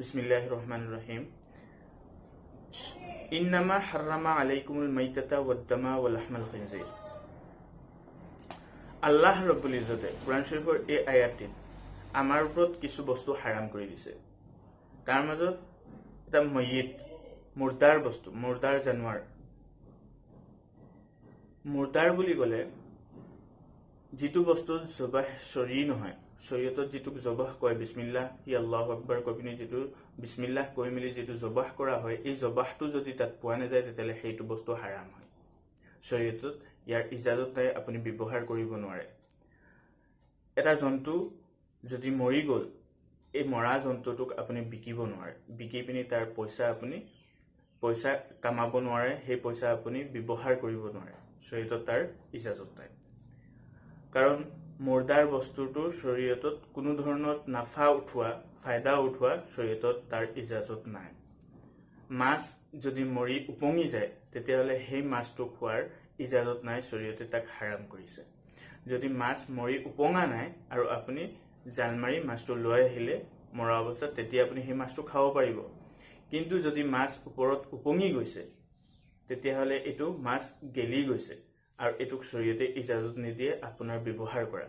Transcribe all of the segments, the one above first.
বিসমিল্লাহিৰ ৰহমানিৰ ৰহিম। ইন্নামা হাৰৰামা আলাইকুমুল মাইতাতা ওয়াদ-দামা ওয়া লাহমাল খিনজিৰ। আল্লাহ ৰব্বুল ইজ্জতে কুৰাণ শৰীফৰ এই আয়াতটিত আমাৰ ওপৰত কিছু বস্তু হাৰাম কৰি দিছে। তাৰ মাজত এটা ময়িত, মুৰ্দাৰ বস্তু, মুৰ্দাৰ জানোৱাৰ। মুৰ্দাৰ বুলি ক'লে যিটো বস্তু জবাহ চৰি নহয়, শৰীয়তত যিটোক জবাহ কয়, বিসমিল্লাহ হি আল্লাহু আকবাৰ কৈ পিনি যিটো বিসমিল্লাহ কৈ মিলি যিটো জবাহ কৰা হয়, এই জবাহটো যদি তাত পোৱা নাযায় তেতিয়াহ'লে সেইটো বস্তু হাৰাম হয়। শৰীয়তত ইয়াৰ ইজাজত নাই, আপুনি ব্যৱহাৰ কৰিব নোৱাৰে। এটা জন্তু যদি মৰি গ'ল, এই মৰা জন্তুটোক আপুনি বিকিব নোৱাৰে, বিকি পিনি তাৰ পইচা কামাব নোৱাৰে, সেই পইচা আপুনি ব্যৱহাৰ কৰিব নোৱাৰে। শৰীয়তত তাৰ ইজাজত নাই, কাৰণ মুৰ্দাৰ বস্তুটো শৰীয়তত কোনো ধৰণৰ নাফা উঠোৱা, ফায়দা উঠোৱা শৰীয়তত তাৰ ইজাজত নাই। মাছ যদি মৰি উপঙি যায় তেতিয়াহ'লে সেই মাছটো খোৱাৰ ইজাজত নাই, শৰীয়তে তাক হাৰাম কৰিছে। যদি মাছ মৰি উপঙা নাই আৰু আপুনি জাল মাৰি মাছটো লৈ আহিলে মৰা অৱস্থাত, তেতিয়া আপুনি সেই মাছটো খাব পাৰিব। কিন্তু যদি মাছ ওপৰত উপঙি গৈছে তেতিয়াহ'লে এইটো মাছ গেলি গৈছে আৰু এইটোক শৰীয়তে ইজাজত নিদিয়ে আপোনাৰ ব্যৱহাৰ কৰা।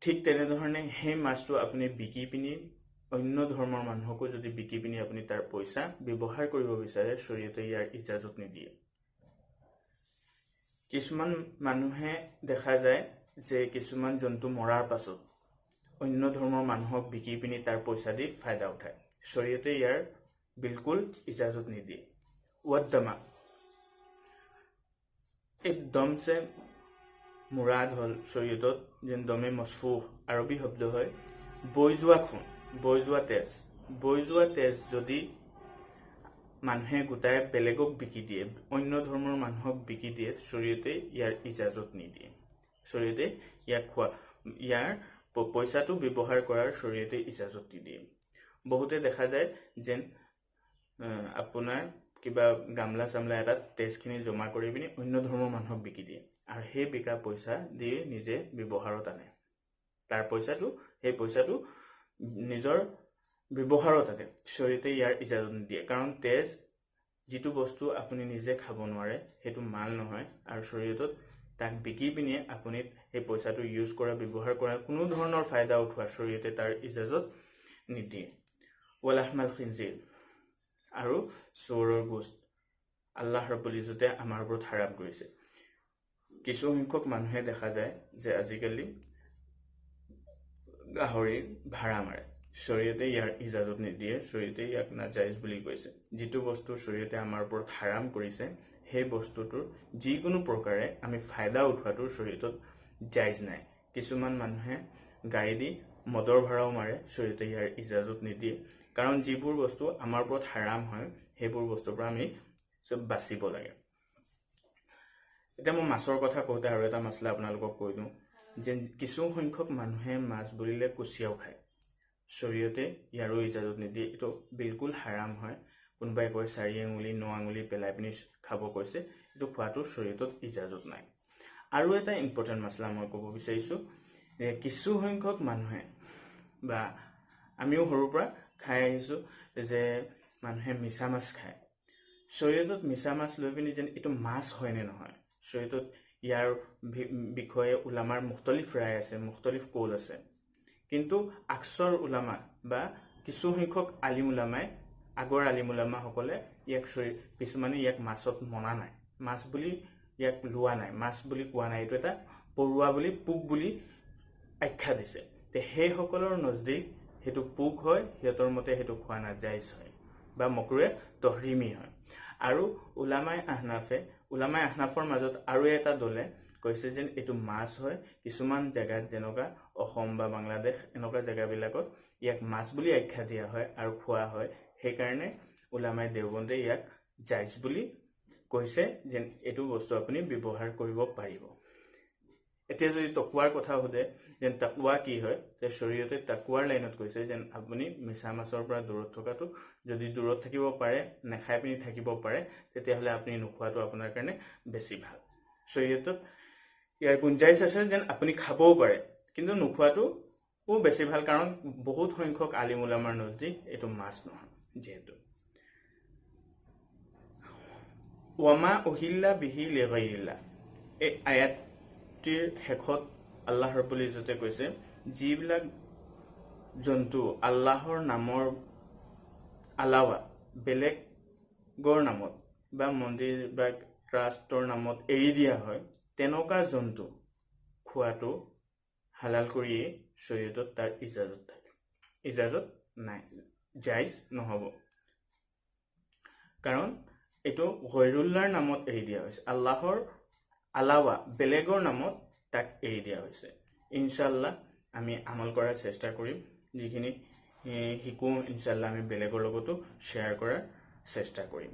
ঠিক তেনেধৰণে সেই মাছটো আপুনি বিকি পিনি অন্য ধৰ্মৰ মানুহকো যদি বিকি পিনি আপুনি তাৰ পইচা ব্যৱহাৰ কৰিব বিচাৰে, শৰীয়তে ইয়াৰ ইজাজত নিদিয়ে। কিছুমান মানুহে দেখা যায় যে কিছুমান জন্তু মৰাৰ পাছত অন্য ধৰ্মৰ মানুহক বিকি পিনি তাৰ পইচা দি ফায়দা উঠায়। শৰীয়তে ইয়াৰ বিলকুল ইজাজত নিদিয়ে। ওয়াদ-দামা, এই দম সে মুৰাদ হ'ল শৰীয়তত যেন দমে মছফুহ, আৰবী শব্দ হয় বৈ যোৱা খুন, বৈ যোৱা তেজ। বৈ যোৱা তেজ যদি মানুহে গোটাই বেলেগক বিকি দিয়ে, অন্য ধৰ্মৰ মানুহক বিকি দিয়ে, শৰীয়তে ইয়াৰ ইজাজত নিদিয়ে। শৰীয়তে ইয়াৰ পইচাটো ব্যৱহাৰ কৰাৰ শৰীয়তে ইজাজত নিদিয়ে। বহুতে দেখা যায় যেন আপোনাৰ কিবা গামলা চামলা এটাত তেজখিনি জমা কৰি পিনি অন্য ধৰ্মৰ মানুহক বিকি দিয়ে আৰু সেই বিকা পইচা দি নিজে ব্যৱহাৰত আনে। সেই পইচাটো নিজৰ ব্যৱহাৰত আনে। শৰীয়তে ইয়াৰ ইজাজত নিদিয়ে, কাৰণ তেজ যিটো বস্তু আপুনি নিজে খাব নোৱাৰে সেইটো মাল নহয়, আৰু শৰীয়তত তাক বিকি পিনি আপুনি সেই পইচাটো ইউজ কৰা, ব্যৱহাৰ কৰা, কোনো ধৰণৰ ফায়দা উঠোৱা শৰীয়তে তাৰ ইজাজত নিদিয়ে। ওয়া লাহমাল খিনজিৰ, আৰু চোৰৰ গোস্ত আল্লাহ ৰব্বুল ইজ্জতে আমাৰ ওপৰত হাৰাম কৰিছে। কিছু সংখ্যক মানুহে দেখা যায় যে আজিকালি গাহৰি ভাড়া মাৰে, শৰীয়তে ইয়াৰ ইজাজত নিদিয়ে, শৰীয়তে ইয়াক নাজাইজ বুলি কৈছে। যিটো বস্তু শৰীয়তে আমাৰ ওপৰত হাৰাম কৰিছে সেই বস্তুটোৰ যিকোনো প্ৰকাৰে আমি ফায়দা উঠোৱাটো শৰীয়তত জাইজ নাই। কিছুমান মানুহে গাড়ী দি মদৰ ভাড়াও মাৰে, শৰীয়তে ইয়াৰ ইজাজত নিদিয়ে, কাৰণ যিবোৰ বস্তু আমাৰ ওপৰত হাৰাম হয় সেইবোৰ বস্তুৰ পৰা আমি চব বাচিব লাগে। এতিয়া মই মাছৰ কথা কওঁতে আৰু এটা মাছলা আপোনালোকক কৈ দিওঁ যে কিছু সংখ্যক মানুহে মাছ বুলিলে কুচিয়াও খায়, শৰীয়তে ইয়াৰো ইজাজত নিদিয়ে, এইটো বিলকুল হাৰাম হয়। কোনোবাই কয় 4 আঙুলি 9 আঙুলি পেলাই পিনি খাব কৈছে, এইটো খোৱাটো শৰীয়তত ইজাজত নাই। আৰু এটা ইম্পৰ্টেণ্ট মাছলা মই ক'ব বিচাৰিছোঁ যে কিছু সংখ্যক মানুহে, বা আমিও সৰুৰ পৰা খাই আহিছোঁ, যে মানুহে মিছা মাছ খায়। শৰীয়তত মিছা মাছ লৈ পিনি যেন এইটো মাছ হয় নে নহয়, শৰীয়তত ইয়াৰ বিষয়ে উলামাৰ মুখতলিফ ৰায় আছে, মুখতলিফ কৌল আছে। কিন্তু আকচৰ উলামা বা কিছু সংখ্যক আলিম উলামাই, আগৰ আলিম উলামাসকলে কিছুমানে ইয়াক মাছত মনা নাই, মাছ বুলি ইয়াক লোৱা নাই, মাছ বুলি কোৱা নাই, এইটো এটা পৰুৱা বুলি, পোক বুলি আখ্যা দিছে। সেইসকলৰ নজদিক সেইটো পোক হয়, সিহঁতৰ মতে সেইটো খোৱা নাজাইজ হয় বা মকৰুহে তহৰিমি হয়। আৰু উলামাই আহনাফৰ মাজত আৰু এটা দলে কৈছে যেন এইটো মাছ হয়। কিছুমান জেগাত যেনেকুৱা অসম বা বাংলাদেশ এনেকুৱা জেগাবিলাকত ইয়াক মাছ বুলি আখ্যা দিয়া হয় আৰু খোৱা হয়, সেইকাৰণে উলামাই দেওবন্দে ইয়াক জাইজ বুলি কৈছে যেন এইটো বস্তু আপুনি ব্যৱহাৰ কৰিব পাৰিব। এতিয়া যদি তাকৱাৰ কথা সোধে যেন তাকৱা কি হয়, যে শৰীয়তে তাকৱাৰ লাইনত কৈছে যেন আপুনি মিছা মাছৰ পৰা দূৰত থকাটো, যদি দূৰত থাকিব পাৰে, নাখাই পিনি থাকিব পাৰে, তেতিয়াহ'লে আপুনি নোখোৱাটো আপোনাৰ কাৰণে বেছি ভাল। শৰীয়তত ইয়াৰ গুঞ্জাইছ আছে যেন আপুনি খাবও পাৰে, কিন্তু নোখোৱাটো ও বেছি ভাল, কাৰণ বহুত সংখ্যক আলিম উলামাৰ নজদিক এইটো মাছ নহয়। যেহেতু ওয়ামা উহিল্লা বিহি লিগাইৰিল্লাহ, এই আয়াতটিৰ শেষত আল্লাহ ৰাব্বুল ইজ্জতে কৈছে যিবিলাক জন্তু আল্লাহৰ নামৰ আলাৱা বেলেগৰ নামত বা মন্দিৰ বা ট্ৰাষ্টৰ নামত এৰি দিয়া হয়, তেনেকুৱা জন্তু খোৱাটো হালাল কৰিয়ে শৰীয়তত তাৰ ইজাজত থাকে। ইজাজত নাই, জাইজ নহ'ব, কাৰণ এইটো গৈৰুল্লাৰ নামত এৰি দিয়া হৈছে, আল্লাহৰ আলাৱা বেলেগৰ নামত তাক এৰি দিয়া হৈছে। ইনশাআল্লাহ আমি আমল কৰাৰ চেষ্টা কৰিম, যিখিনি শিকোঁ ইনশাআল্লাহ আমি বেলেগৰ লগতো শ্বেয়াৰ কৰাৰ চেষ্টা কৰিম।